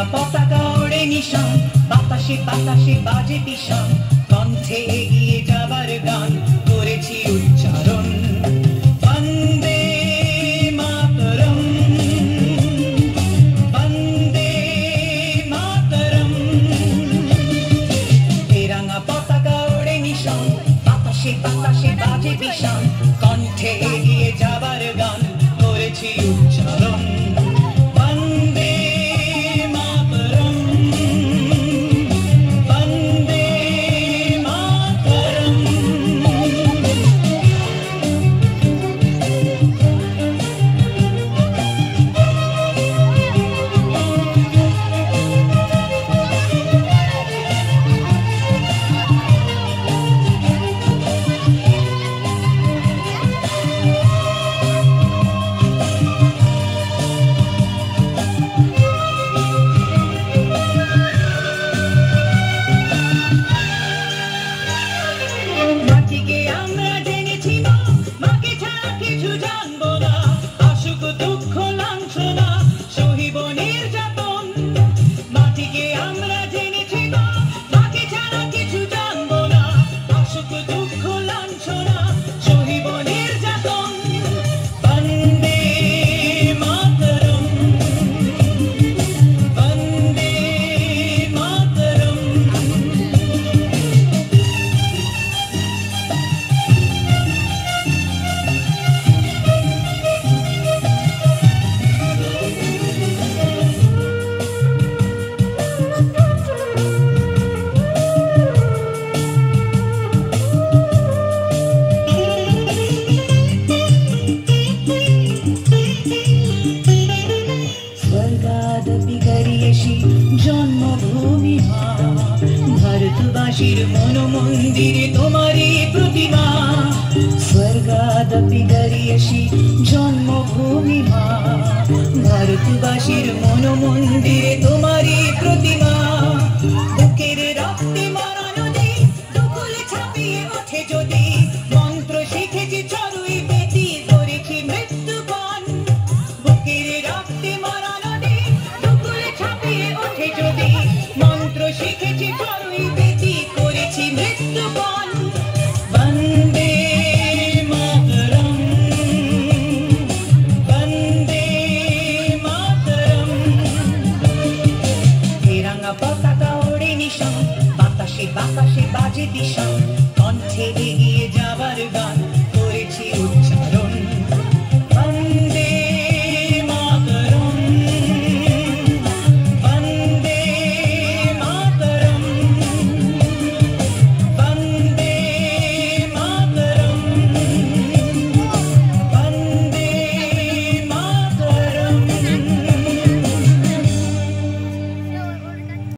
তেরাঙা পতাকা ওড়ে নিশান, বাতাসে বাতাসে বাজে পিশান, কণ্ঠে এগিয়ে যাবার গান করেছি উচ্চারণ। বন্দে মাতরম, বন্দে মাতরম। তেরাঙা পতাকা ওড়ে নিশান, বাতাসে বাতাসে বাজে পিশান, কণ্ঠে এগিয়ে যাবার গান করেছি উচ্চারণ। জন্মভূমি মা, ভারতবাসীর মন মন্দিরে তোমারই প্রতিমা। স্বর্গাদপি গরিয়সী জন্মভূমি মা, ভারতবাসীর মন মন্দিরে তোমারই প্রতিমা। বুকের রক্তে মরা নদী দুকুল ছাপিয়ে ওঠে যদি, মন্ত্র শিখেছি চড়ুই বেদি করেছি মৃত্যুবরণ। বুকের রক্তে মরা নদী দুকুল ছাপিয়ে ওঠে যদি, মন্ত্র শিখেছি চড়ুই বেদি করেছি মৃত্যুবরণ। বন্দে মাতরম, বন্দে মাতরম। তেরাঙা পতাকা ওড়ে নিশান, বাতাসে বাতাসে বাজে দিশা।